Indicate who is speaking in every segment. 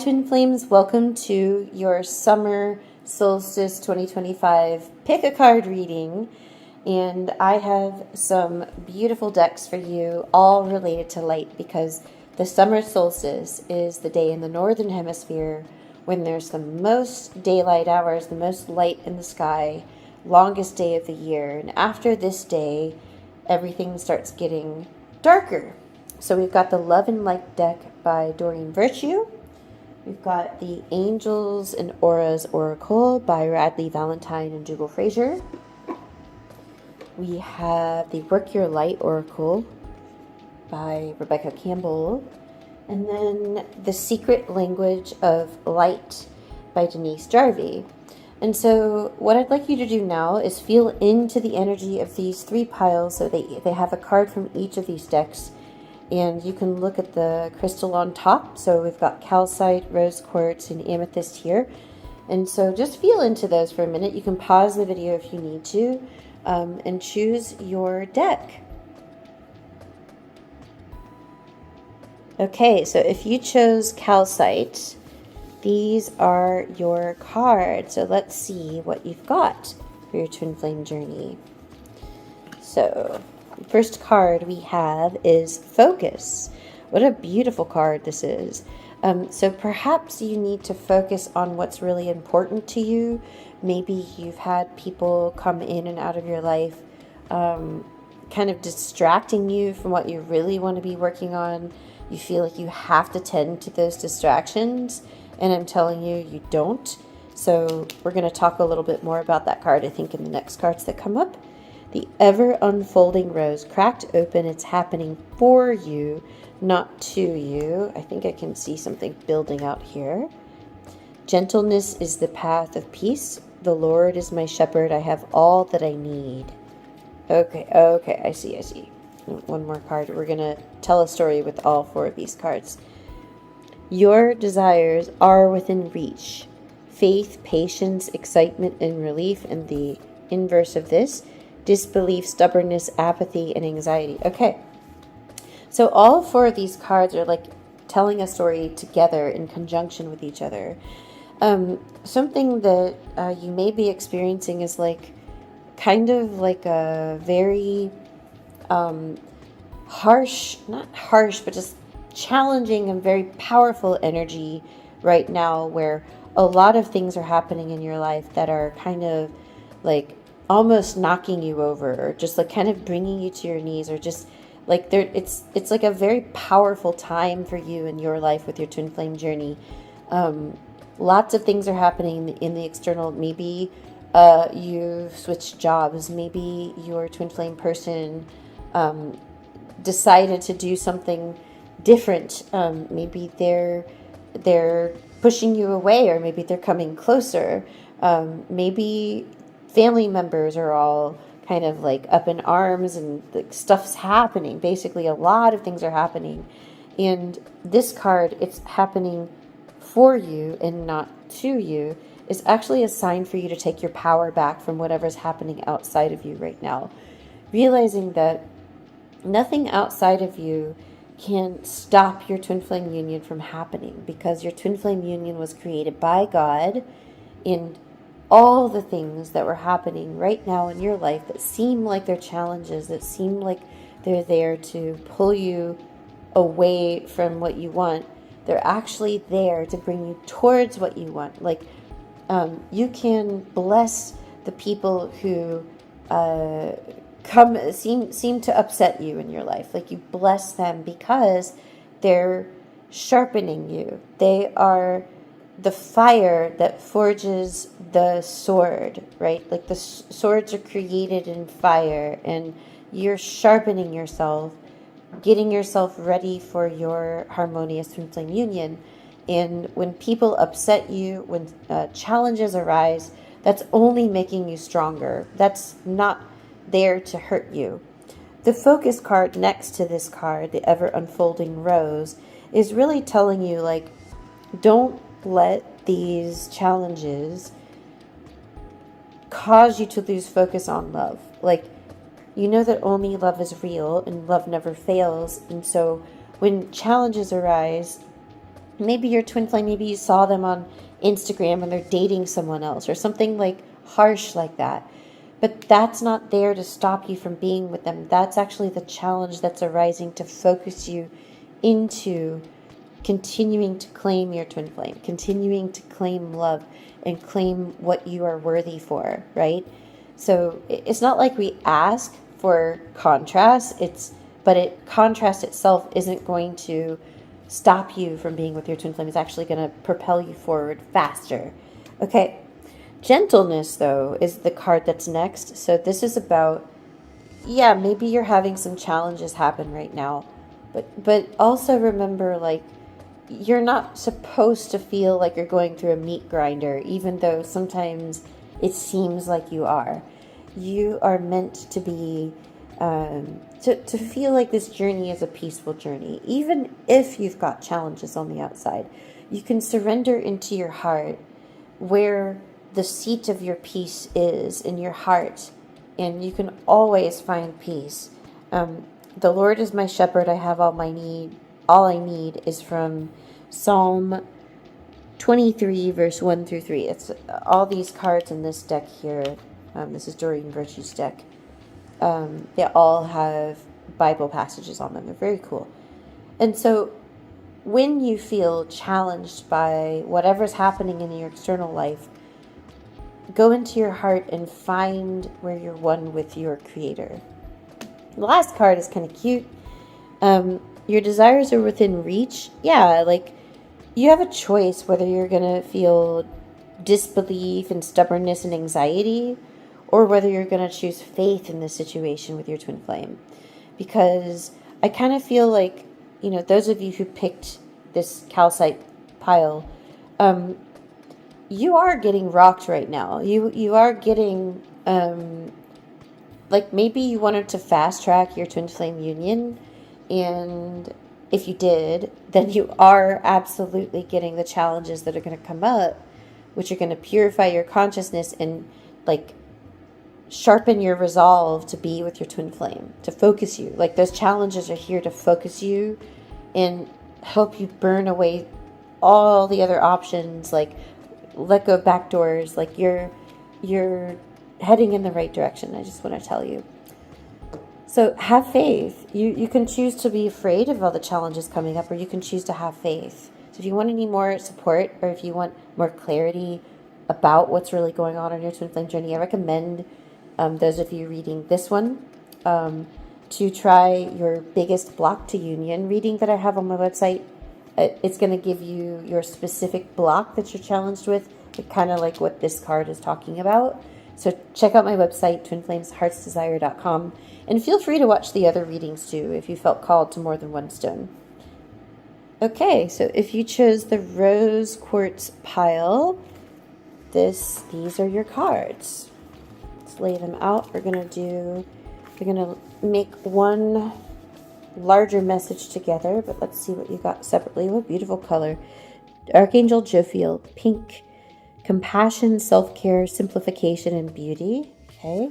Speaker 1: Twin Flames. Welcome to your Summer Solstice 2025 Pick a Card reading. And I have some beautiful decks for you, all related to light, because the summer solstice is the day in the northern hemisphere when there's the most daylight hours, the most light in the sky, longest day of the year. And after this day, everything starts getting darker. So we've got the Love and Light deck by Doreen Virtue. We've got the Angels and Auras Oracle by Radley Valentine and Dougal Fraser. We have the Work Your Light Oracle by Rebecca Campbell. And then the Secret Language of Light by Denise Jarvie. And so what I'd like you to do now is feel into the energy of these three piles. So they have a card from each of these decks. And you can look at the crystal on top. So we've got calcite, rose quartz, and amethyst here. And so just feel into those for a minute. You can pause the video if you need to, and choose your deck. Okay, so if you chose calcite, these are your cards. So let's see what you've got for your twin flame journey. So the first card we have is Focus. What a beautiful card this is. So perhaps you need to focus on what's really important to you. Maybe you've had people come in and out of your life, kind of distracting you from what you really want to be working on. You feel like you have to tend to those distractions, and I'm telling you, you don't. So we're going to talk a little bit more about that card, I think, in the next cards that come up. The Ever Unfolding Rose, cracked open. It's happening for you, not to you. I think I can see something building out here. Gentleness is the path of peace. The Lord is my shepherd. I have all that I need. Okay, I see. One more card. We're going to tell a story with all four of these cards. Your desires are within reach. Faith, patience, excitement, and relief. And the inverse of this, disbelief, stubbornness, apathy, and anxiety. Okay. So all four of these cards are like telling a story together in conjunction with each other. Something that you may be experiencing is like kind of like a very harsh, not harsh, but just challenging and very powerful energy right now, where a lot of things are happening in your life that are kind of like almost knocking you over, or just like kind of bringing you to your knees, or just like there, it's like a very powerful time for you in your life with your twin flame journey. Lots of things are happening in the external. Maybe you've switched jobs. Maybe your twin flame person decided to do something different. Maybe they're pushing you away, or maybe they're coming closer. Maybe family members are all kind of like up in arms, and like stuff's happening. Basically, a lot of things are happening. And this card, it's happening for you and not to you, is actually a sign for you to take your power back from whatever's happening outside of you right now. Realizing that nothing outside of you can stop your twin flame union from happening, because your twin flame union was created by God. And all the things that were happening right now in your life that seem like they're challenges, that seem like they're there to pull you away from what you want, they're actually there to bring you towards what you want. Like, you can bless the people who seem to upset you in your life. Like, you bless them because they're sharpening you. They are the fire that forges the sword, right? Like, the swords are created in fire, and you're sharpening yourself, getting yourself ready for your harmonious twin flame union. And when people upset you, when challenges arise, that's only making you stronger. That's not there to hurt you. The Focus card next to this card, the Ever Unfolding Rose, is really telling you, like, don't let these challenges cause you to lose focus on love. Like, you know that only love is real, and love never fails. And so when challenges arise, Maybe your twin flame, maybe you saw them on Instagram and they're dating someone else or something like harsh like that. But that's not there to stop you from being with them. That's actually the challenge that's arising to focus you into continuing to claim your twin flame, continuing to claim love and claim what you are worthy for, right? So it's not like we ask for contrast, contrast itself isn't going to stop you from being with your twin flame. It's actually going to propel you forward faster. Okay. Gentleness, though, is the card that's next. So this is about, yeah, maybe you're having some challenges happen right now, but also remember, like, you're not supposed to feel like you're going through a meat grinder, even though sometimes it seems like you are. You are meant to be, to feel like this journey is a peaceful journey, even if you've got challenges on the outside. You can surrender into your heart where the seat of your peace is in your heart, and you can always find peace. The Lord is my shepherd, I have all I need is from Psalm 23, verse 1 through 3. It's all these cards in this deck here. This is Doreen Virtue's deck. They all have Bible passages on them. They're very cool. And so when you feel challenged by whatever's happening in your external life, go into your heart and find where you're one with your Creator. The last card is kind of cute. Your desires are within reach. Yeah, like you have a choice whether you're going to feel disbelief and stubbornness and anxiety, or whether you're going to choose faith in this situation with your twin flame. Because I kind of feel like, those of you who picked this calcite pile, you are getting rocked right now. You are getting, like maybe you wanted to fast track your twin flame union, and if you did, then you are absolutely getting the challenges that are going to come up, which are going to purify your consciousness and like sharpen your resolve to be with your twin flame, to focus you. Like those challenges are here to focus you and help you burn away all the other options, like let go of back doors. Like you're heading in the right direction. I just want to tell you. So have faith. You can choose to be afraid of all the challenges coming up, or you can choose to have faith. So if you want any more support, or if you want more clarity about what's really going on your twin flame journey, I recommend those of you reading this one to try your biggest block to union reading that I have on my website. It's going to give you your specific block that you're challenged with, kind of like what this card is talking about. So check out my website, twinflamesheartsdesire.com, and feel free to watch the other readings too if you felt called to more than one stone. Okay, so if you chose the rose quartz pile, these are your cards. Let's lay them out. We're gonna make one larger message together, but let's see what you got separately. What beautiful color. Archangel Jophiel, pink. Compassion, self-care, simplification, and beauty. Okay.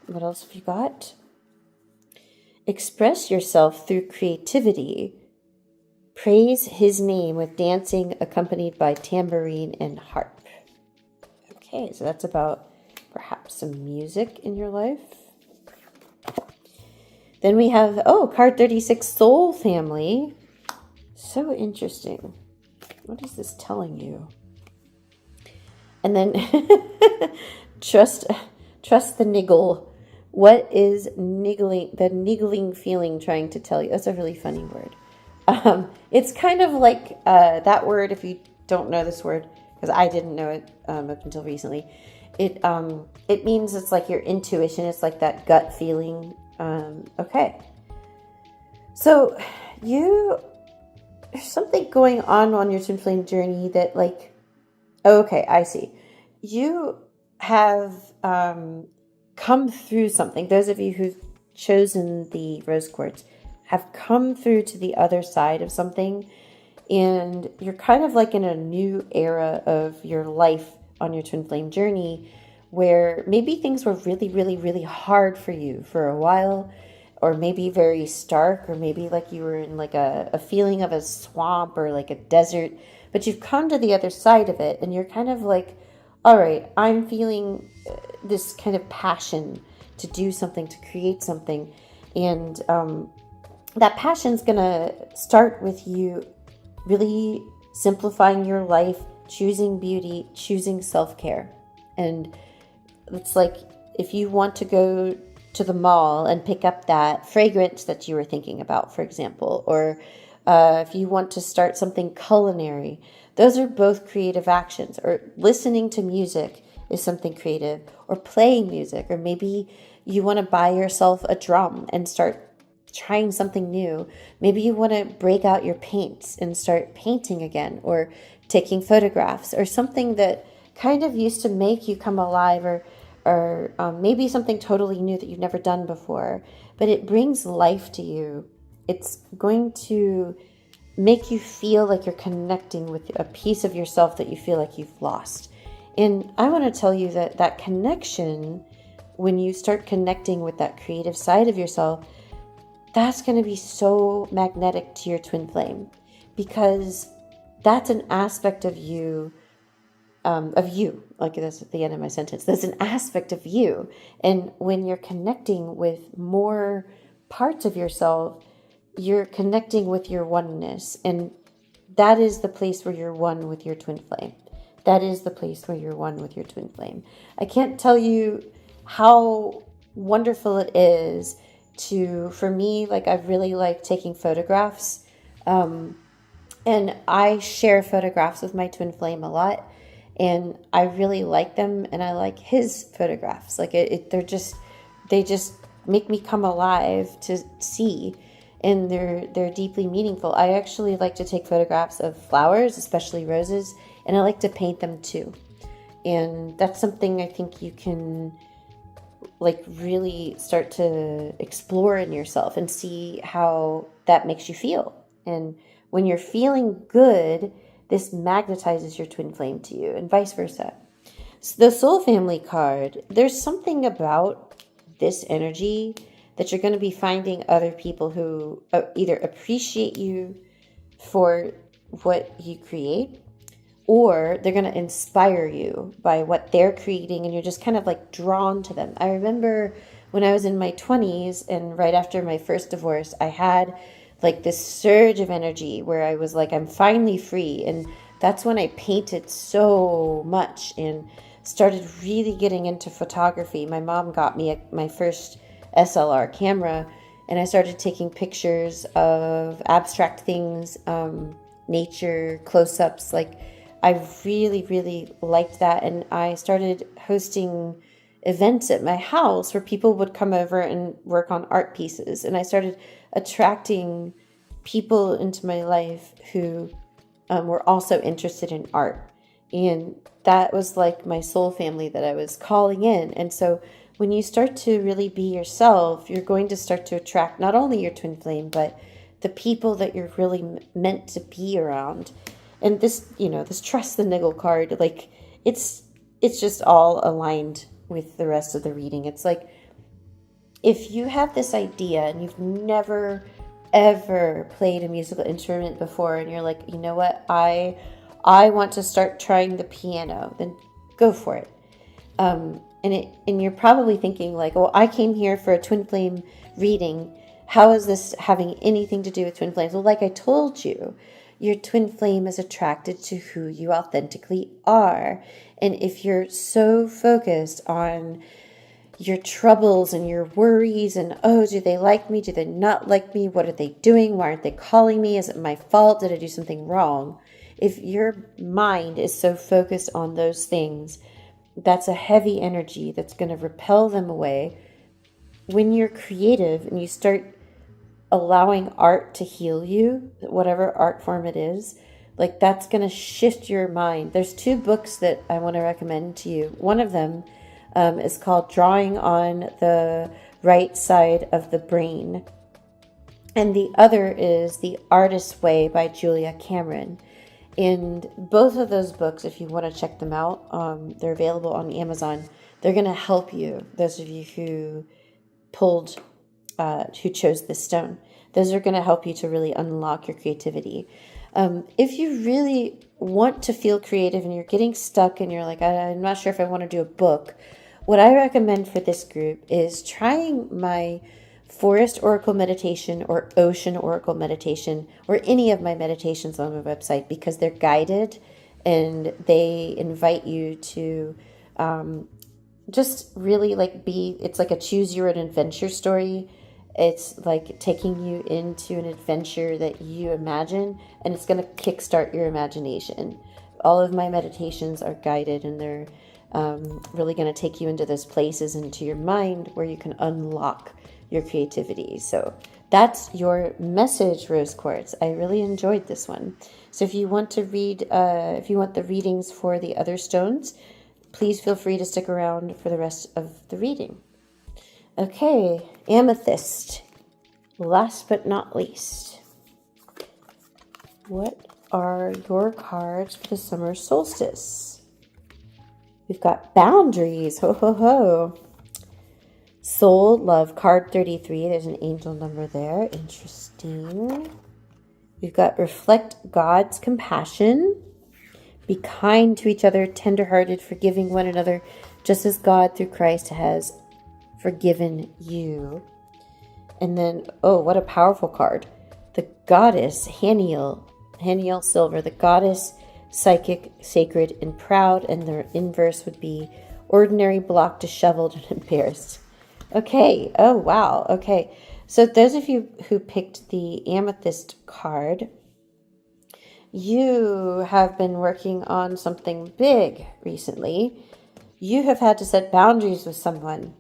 Speaker 1: What else have you got? Express yourself through creativity. Praise his name with dancing accompanied by tambourine and harp. Okay, so that's about perhaps some music in your life. Then we have, card 36, Soul Family. So interesting. What is this telling you? And then trust the niggle. What is niggling, the niggling feeling trying to tell you? That's a really funny word. It's kind of like that word, if you don't know this word, because I didn't know it up until recently. It means it's like your intuition. It's like that gut feeling. Okay. So there's something going on your twin flame journey that like, okay, I see. You have come through something. Those of you who've chosen the rose quartz have come through to the other side of something, and you're kind of like in a new era of your life on your twin flame journey where maybe things were really, really, really hard for you for a while, or maybe very stark, or maybe like you were in like a feeling of a swamp or like a desert, but you've come to the other side of it and you're kind of like, all right, I'm feeling this kind of passion to do something, to create something. And that passion's going to start with you really simplifying your life, choosing beauty, choosing self-care. And it's like if you want to go to the mall and pick up that fragrance that you were thinking about, for example, or if you want to start something culinary, those are both creative actions. Or listening to music is something creative, or playing music, or maybe you want to buy yourself a drum and start trying something new. Maybe you want to break out your paints and start painting again, or taking photographs, or something that kind of used to make you come alive, or maybe something totally new that you've never done before, but it brings life to you. It's going to make you feel like you're connecting with a piece of yourself that you feel like you've lost. And I want to tell you that that connection, when you start connecting with that creative side of yourself, that's going to be so magnetic to your twin flame, because that's an aspect of you, like that's at the end of my sentence. There's an aspect of you. And when you're connecting with more parts of yourself, you're connecting with your oneness. And that is the place where you're one with your twin flame. That is the place where you're one with your twin flame. I can't tell you how wonderful it is for me, like I really like taking photographs. And I share photographs with my twin flame a lot. And I really like them, and I like his photographs. Like they just make me come alive to see, and they're deeply meaningful. I actually like to take photographs of flowers, especially roses, and I like to paint them too. And that's something I think you can like really start to explore in yourself and see how that makes you feel. And when you're feeling good, this magnetizes your twin flame to you, and vice versa. So the soul family card, there's something about this energy that you're going to be finding other people who either appreciate you for what you create, or they're going to inspire you by what they're creating, and you're just kind of like drawn to them. I remember when I was in my 20s and right after my first divorce, I had like this surge of energy where I was like, I'm finally free. And that's when I painted so much and started really getting into photography. My mom got me my first SLR camera, and I started taking pictures of abstract things, nature, close-ups. Like I really, really liked that. And I started hosting events at my house where people would come over and work on art pieces. And I started attracting people into my life who were also interested in art. And that was like my soul family that I was calling in. And so when you start to really be yourself, you're going to start to attract not only your twin flame, but the people that you're really meant to be around. And this, this trust the niggle card, like it's just all aligned with the rest of the reading. It's like, if you have this idea and you've never ever played a musical instrument before, and you're like, you know what, I want to start trying the piano, then go for it. And you're probably thinking like, well, I came here for a twin flame reading. How is this having anything to do with twin flames? Well, like I told you, your twin flame is attracted to who you authentically are. And if you're so focused on your troubles and your worries and, oh, do they like me? Do they not like me? What are they doing? Why aren't they calling me? Is it my fault? Did I do something wrong? If your mind is so focused on those things, that's a heavy energy that's going to repel them away. When you're creative and you start allowing art to heal you, whatever art form it is, like that's going to shift your mind. There's 2 books that I want to recommend to you. One of them is called Drawing on the Right Side of the Brain. And the other is The Artist's Way by Julia Cameron. And both of those books, if you want to check them out, they're available on Amazon. They're going to help you, those of you who pulled who chose this stone. Those are going to help you to really unlock your creativity. If you really want to feel creative and you're getting stuck and you're like, I'm not sure if I want to do a book, what I recommend for this group is trying my Forest Oracle meditation or Ocean Oracle meditation, or any of my meditations on my website, because they're guided and they invite you to just really it's like a choose your own adventure story. It's like taking you into an adventure that you imagine, and it's going to kickstart your imagination. All of my meditations are guided, and they're really going to take you into those places, into your mind, where you can unlock your creativity. So that's your message, Rose Quartz. I really enjoyed this one. So if you want to read, if you want the readings for the other stones, please feel free to stick around for the rest of the reading. Okay, Amethyst. Last but not least, what are your cards for the summer solstice? We've got Boundaries. Ho, ho, ho. Soul Love, card 33. There's an angel number there. Interesting. We've got Reflect God's Compassion. Be kind to each other, tenderhearted, forgiving one another, just as God through Christ has forgiven you. And then, oh, what a powerful card. The Goddess, Haniel Silver, the Goddess, psychic, sacred, and proud. And the inverse would be ordinary, blocked, disheveled, and embarrassed. Okay. Oh, wow. Okay. So those of you who picked the Amethyst card, you have been working on something big recently. You have had to set boundaries with someone,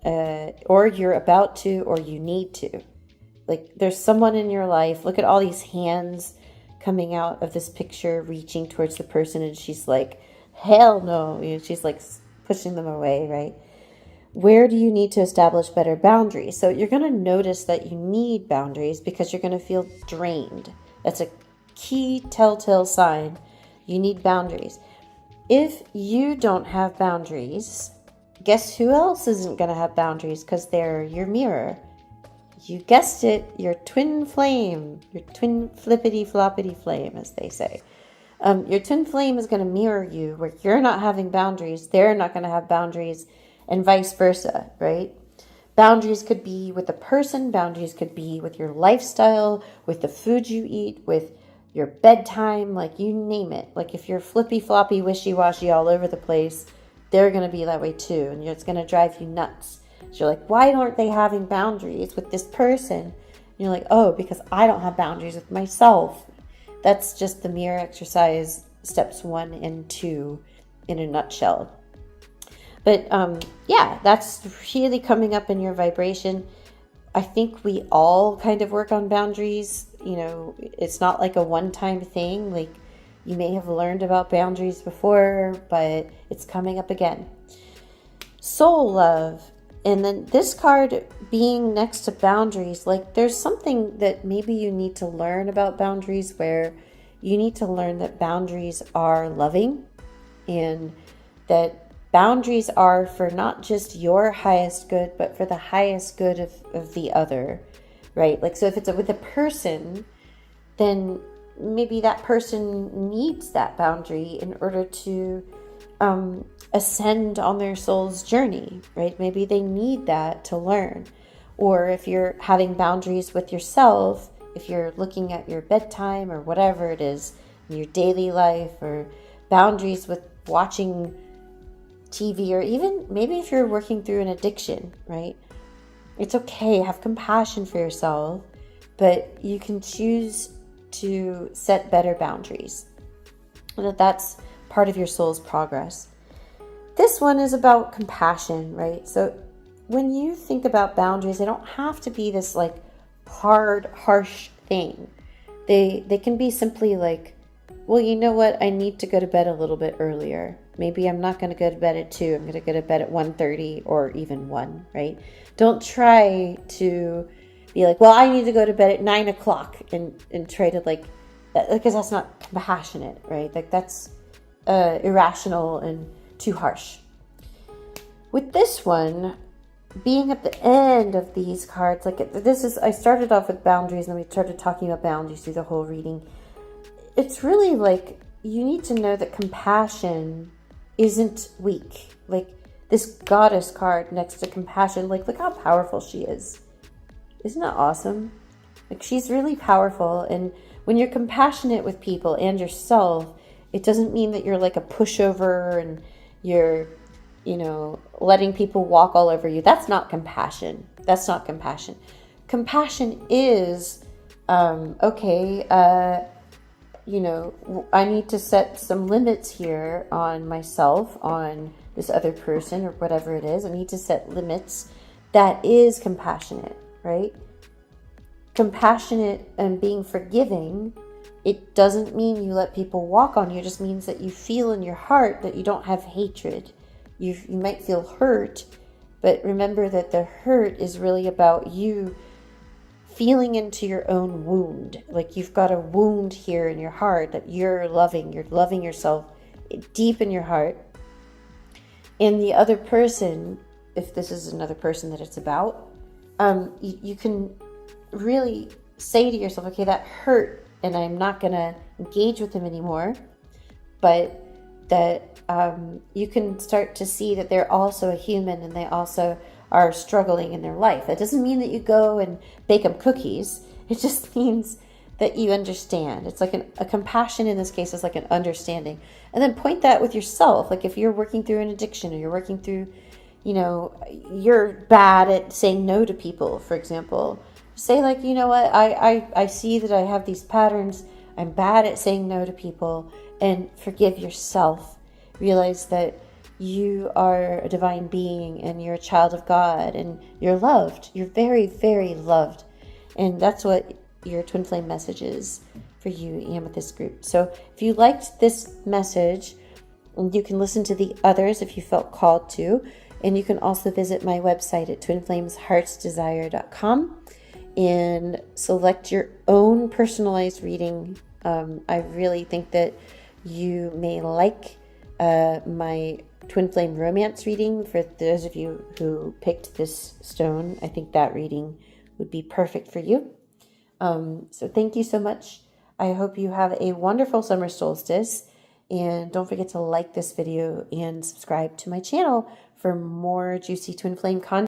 Speaker 1: or you're about to, or you need to. Like, there's someone in your life. Look at all these hands coming out of this picture, reaching towards the person, and she's like, hell no. You know, she's like pushing them away, right? Where do you need to establish better boundaries? So you're going to notice that you need boundaries because you're going to feel drained. That's a key telltale sign. You need boundaries. If you don't have boundaries, guess who else isn't going to have boundaries? Because they're your mirror. You guessed it, your twin flame, your twin flippity floppity flame, as they say. Your twin flame is going to mirror you. Where you're not having boundaries, they're not going to have boundaries, and vice versa, right? Boundaries could be with a person, boundaries could be with your lifestyle, with the food you eat, with your bedtime, like you name it. Like if you're flippy floppy, wishy-washy all over the place, they're going to be that way too, and it's going to drive you nuts. So you're like, why aren't they having boundaries with this person? And you're like, oh, because I don't have boundaries with myself. That's just the mirror exercise, steps 1 and 2 in a nutshell. But yeah, that's really coming up in your vibration. I think we all kind of work on boundaries. You know, it's not like a one-time thing. Like, you may have learned about boundaries before, but it's coming up again. Soul Love. And then this card being next to boundaries, like there's something that maybe you need to learn about boundaries, where you need to learn that boundaries are loving, and that boundaries are for not just your highest good, but for the highest good of the other, right? Like, so if it's with a person, then maybe that person needs that boundary in order to ascend on their soul's journey, right? Maybe they need that to learn. Or if you're having boundaries with yourself, if you're looking at your bedtime or whatever it is in your daily life, or boundaries with watching TV, or even maybe if you're working through an addiction, right? It's okay, have compassion for yourself, but you can choose to set better boundaries. And that's part of your soul's progress. This one is about compassion, right? So when you think about boundaries, they don't have to be this like hard, harsh thing. They can be simply like, well, you know what? I need to go to bed a little bit earlier. Maybe I'm not going to go to bed at 2. I'm going to go to bed at 1:30 or even 1, right? Don't try to be like, well, I need to go to bed at 9 o'clock and try to like, because that's not compassionate, right? Like that's irrational and too harsh. With this one, being at the end of these cards, like this is, I started off with boundaries and then we started talking about boundaries through the whole reading. It's really like you need to know that compassion isn't weak. Like this goddess card next to compassion, like look how powerful she is. Isn't that awesome? Like she's really powerful, and when you're compassionate with people and yourself, it doesn't mean that you're like a pushover and you're, you know, letting people walk all over you. That's not compassion. That's not compassion. Compassion is, you know, I need to set some limits here on myself, on this other person or whatever it is. I need to set limits. That is compassionate, right? Compassionate and being forgiving, it doesn't mean you let people walk on you. It just means that you feel in your heart that you don't have hatred. You might feel hurt, but remember that the hurt is really about you feeling into your own wound. Like you've got a wound here in your heart that you're loving yourself deep in your heart. And the other person, if this is another person that it's about, you can really say to yourself, okay, that hurt and I'm not going to engage with them anymore. But that you can start to see that they're also a human and they also are struggling in their life. That doesn't mean that you go and bake them cookies. It just means that you understand. It's like a compassion in this case is like an understanding. And then point that with yourself. Like if you're working through an addiction or you're working through, you know, you're bad at saying no to people, for example. Say like, you know what, I see that I have these patterns. I'm bad at saying no to people, and forgive yourself. Realize that you are a divine being and you're a child of God and you're loved. You're very, very loved. And that's what your twin flame message is for you, Amethyst group. So if you liked this message, you can listen to the others if you felt called to. And you can also visit my website at twinflamesheartsdesire.com and select your own personalized reading. I really think that you may like my twin flame romance reading. For those of you who picked this stone, I think that reading would be perfect for you. So thank you so much. I hope you have a wonderful summer solstice, and don't forget to like this video and subscribe to my channel for more juicy twin flame content.